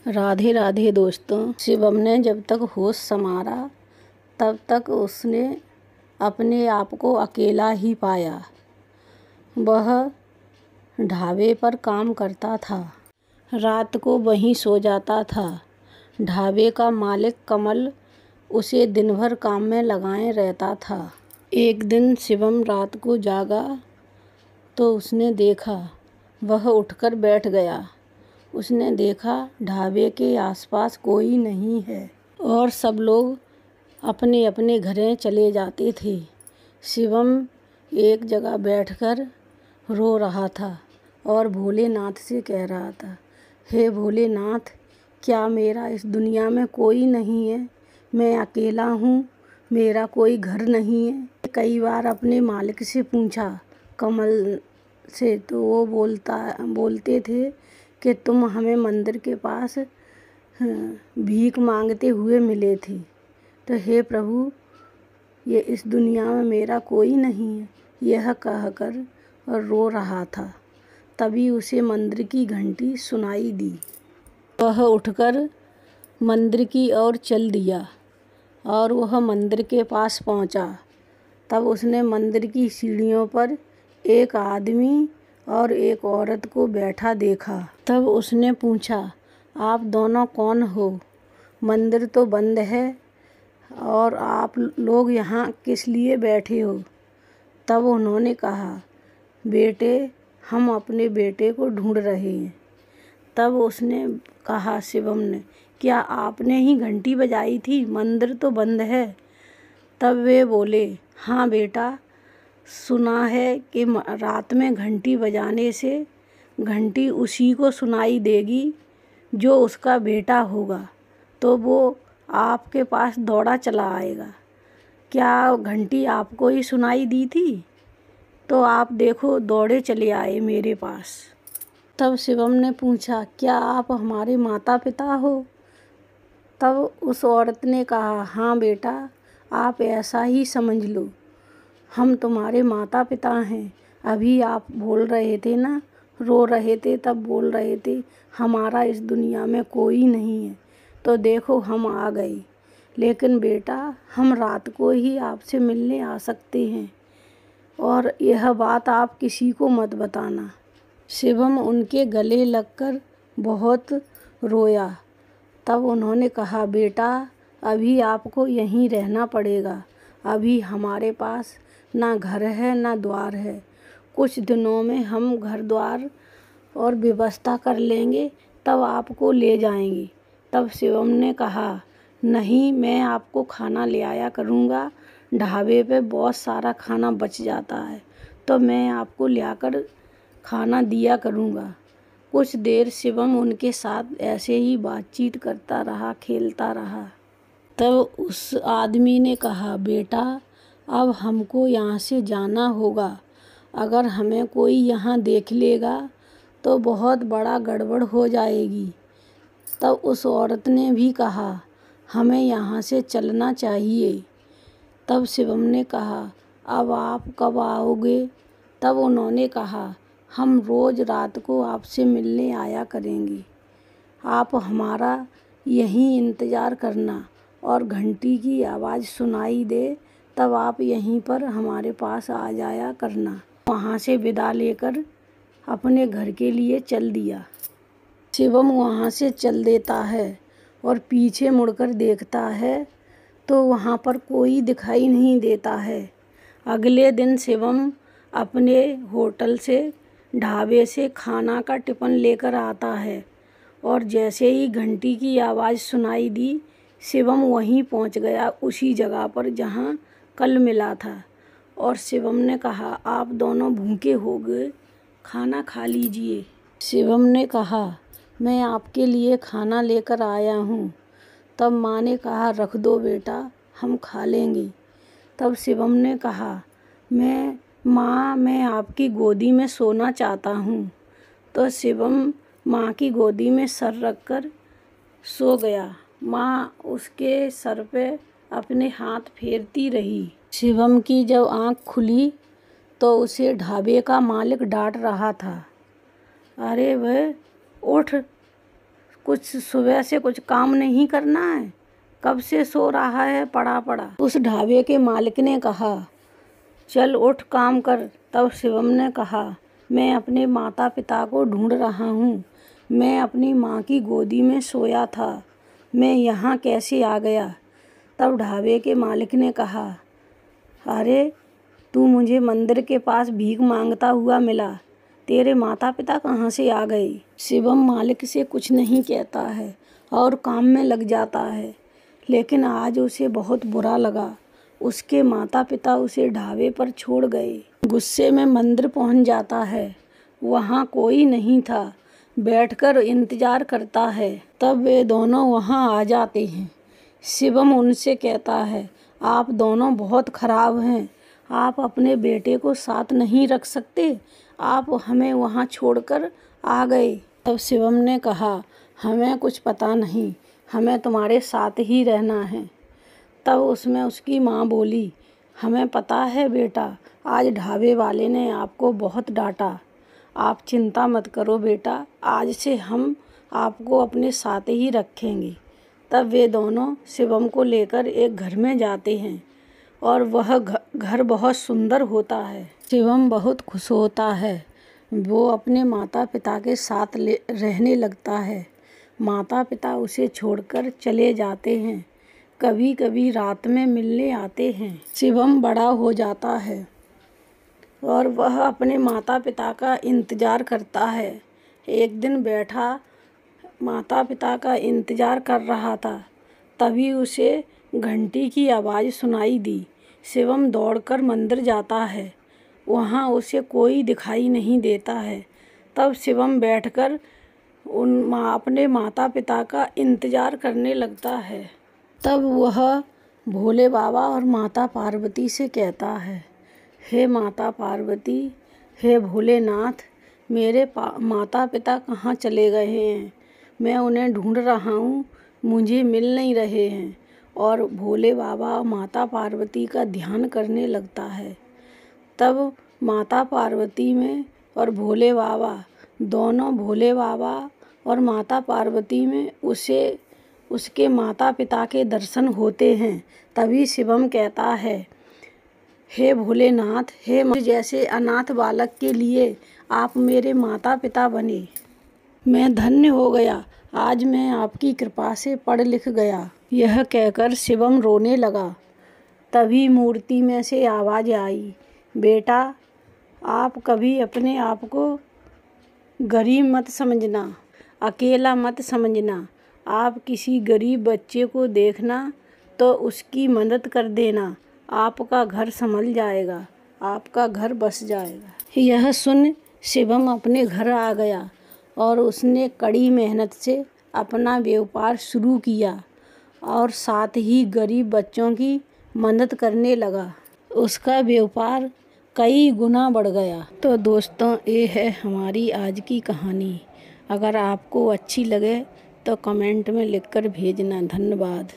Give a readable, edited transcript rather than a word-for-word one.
राधे राधे दोस्तों। शिवम ने जब तक होश संवारा तब तक उसने अपने आप को अकेला ही पाया। वह ढाबे पर काम करता था, रात को वहीं सो जाता था। ढाबे का मालिक कमल उसे दिन भर काम में लगाए रहता था। एक दिन शिवम रात को जागा तो उसने देखा, वह उठकर बैठ गया। उसने देखा ढाबे के आसपास कोई नहीं है और सब लोग अपने अपने घरें चले जाते थे। शिवम एक जगह बैठकर रो रहा था और भोलेनाथ से कह रहा था, हे भोलेनाथ, क्या मेरा इस दुनिया में कोई नहीं है? मैं अकेला हूँ, मेरा कोई घर नहीं है। कई बार अपने मालिक से पूछा, कमल से, तो वो बोलते थे कि तुम हमें मंदिर के पास भीख मांगते हुए मिले थे। तो हे प्रभु, ये इस दुनिया में मेरा कोई नहीं है, यह कहकर और रो रहा था। तभी उसे मंदिर की घंटी सुनाई दी। वह उठकर मंदिर की ओर चल दिया और वह मंदिर के पास पहुंचा। तब उसने मंदिर की सीढ़ियों पर एक आदमी और एक औरत को बैठा देखा। तब उसने पूछा, आप दोनों कौन हो? मंदिर तो बंद है और आप लोग यहाँ किस लिए बैठे हो? तब उन्होंने कहा, बेटे, हम अपने बेटे को ढूंढ रहे हैं। तब उसने कहा शिवम ने, क्या आपने ही घंटी बजाई थी? मंदिर तो बंद है। तब वे बोले, हाँ बेटा, सुना है कि रात में घंटी बजाने से घंटी उसी को सुनाई देगी जो उसका बेटा होगा, तो वो आपके पास दौड़ा चला आएगा। क्या घंटी आपको ही सुनाई दी थी? तो आप देखो, दौड़े चले आए मेरे पास। तब शिवम ने पूछा, क्या आप हमारे माता पिता हो? तब उस औरत ने कहा, हाँ बेटा, आप ऐसा ही समझ लो, हम तुम्हारे माता पिता हैं। अभी आप बोल रहे थे ना, रो रहे थे, तब बोल रहे थे हमारा इस दुनिया में कोई नहीं है, तो देखो हम आ गए। लेकिन बेटा, हम रात को ही आपसे मिलने आ सकते हैं और यह बात आप किसी को मत बताना। शिवम उनके गले लगकर बहुत रोया। तब उन्होंने कहा, बेटा, अभी आपको यहीं रहना पड़ेगा। अभी हमारे पास ना घर है ना द्वार है। कुछ दिनों में हम घर द्वार और व्यवस्था कर लेंगे, तब आपको ले जाएंगे। तब शिवम ने कहा, नहीं, मैं आपको खाना ले आया करूँगा। ढाबे पे बहुत सारा खाना बच जाता है, तो मैं आपको ले आकर खाना दिया करूँगा। कुछ देर शिवम उनके साथ ऐसे ही बातचीत करता रहा, खेलता रहा। तब उस आदमी ने कहा, बेटा, अब हमको यहाँ से जाना होगा। अगर हमें कोई यहाँ देख लेगा तो बहुत बड़ा गड़बड़ हो जाएगी। तब उस औरत ने भी कहा, हमें यहाँ से चलना चाहिए। तब शिवम ने कहा, अब आप कब आओगे? तब उन्होंने कहा, हम रोज़ रात को आपसे मिलने आया करेंगे। आप हमारा यहीं इंतज़ार करना और घंटी की आवाज़ सुनाई दे तब आप यहीं पर हमारे पास आ जाया करना। वहाँ से विदा लेकर अपने घर के लिए चल दिया। शिवम वहाँ से चल देता है और पीछे मुड़कर देखता है तो वहाँ पर कोई दिखाई नहीं देता है। अगले दिन शिवम अपने होटल से, ढाबे से खाना का टिफ़िन लेकर आता है और जैसे ही घंटी की आवाज़ सुनाई दी, शिवम वहीं पहुँच गया, उसी जगह पर जहाँ कल मिला था। और शिवम ने कहा, आप दोनों भूखे हो गए, खाना खा लीजिए। शिवम ने कहा, मैं आपके लिए खाना लेकर आया हूँ। तब माँ ने कहा, रख दो बेटा, हम खा लेंगे। तब शिवम ने कहा, मैं आपकी गोदी में सोना चाहता हूँ। तो शिवम माँ की गोदी में सर रखकर सो गया। माँ उसके सर पे अपने हाथ फेरती रही। शिवम की जब आँख खुली तो उसे ढाबे का मालिक डांट रहा था, अरे वह उठ, कुछ सुबह से कुछ काम नहीं करना है? कब से सो रहा है पड़ा पड़ा? उस ढाबे के मालिक ने कहा, चल उठ काम कर। तब शिवम ने कहा, मैं अपने माता पिता को ढूंढ रहा हूँ। मैं अपनी माँ की गोदी में सोया था। मैं यहाँ कैसे आ गया? तब ढाबे के मालिक ने कहा, अरे तू मुझे मंदिर के पास भीख मांगता हुआ मिला। तेरे माता पिता कहाँ से आ गए? शिवम मालिक से कुछ नहीं कहता है और काम में लग जाता है। लेकिन आज उसे बहुत बुरा लगा। उसके माता पिता उसे ढाबे पर छोड़ गए। गुस्से में मंदिर पहुंच जाता है। वहाँ कोई नहीं था। बैठकर इंतजार करता है। तब वे दोनों वहाँ आ जाते हैं। शिवम उनसे कहता है, आप दोनों बहुत खराब हैं। आप अपने बेटे को साथ नहीं रख सकते। आप हमें वहाँ छोड़कर आ गए। तब शिवम ने कहा, हमें कुछ पता नहीं, हमें तुम्हारे साथ ही रहना है। तब उसमें उसकी माँ बोली, हमें पता है बेटा, आज ढाबे वाले ने आपको बहुत डांटा। आप चिंता मत करो बेटा, आज से हम आपको अपने साथ ही रखेंगे। तब वे दोनों शिवम को लेकर एक घर में जाते हैं और वह घर बहुत सुंदर होता है। शिवम बहुत खुश होता है। वो अपने माता पिता के साथ रहने लगता है। माता पिता उसे छोड़कर चले जाते हैं। कभी कभी रात में मिलने आते हैं। शिवम बड़ा हो जाता है और वह अपने माता पिता का इंतज़ार करता है। एक दिन बैठा माता पिता का इंतज़ार कर रहा था। तभी उसे घंटी की आवाज़ सुनाई दी। शिवम दौड़कर मंदिर जाता है। वहाँ उसे कोई दिखाई नहीं देता है। तब शिवम बैठकर अपने माता पिता का इंतज़ार करने लगता है। तब वह भोले बाबा और माता पार्वती से कहता है, हे माता पार्वती, हे भोलेनाथ, मेरे माता पिता कहाँ चले गए हैं? मैं उन्हें ढूंढ रहा हूँ, मुझे मिल नहीं रहे हैं। और भोले बाबा माता पार्वती का ध्यान करने लगता है। तब माता पार्वती में और भोले बाबा दोनों, भोले बाबा और माता पार्वती में उसके माता पिता के दर्शन होते हैं। तभी शिवम कहता है, हे भोलेनाथ, हे मुझे जैसे अनाथ बालक के लिए आप मेरे माता पिता बने। मैं धन्य हो गया। आज मैं आपकी कृपा से पढ़ लिख गया। यह कहकर शिवम रोने लगा। तभी मूर्ति में से आवाज़ आई, बेटा, आप कभी अपने आप को गरीब मत समझना, अकेला मत समझना। आप किसी गरीब बच्चे को देखना तो उसकी मदद कर देना। आपका घर संभल जाएगा, आपका घर बस जाएगा। यह सुन शिवम अपने घर आ गया और उसने कड़ी मेहनत से अपना व्यापार शुरू किया और साथ ही गरीब बच्चों की मदद करने लगा। उसका व्यापार कई गुना बढ़ गया। तो दोस्तों, ये है हमारी आज की कहानी। अगर आपको अच्छी लगे तो कमेंट में लिखकर भेजना। धन्यवाद।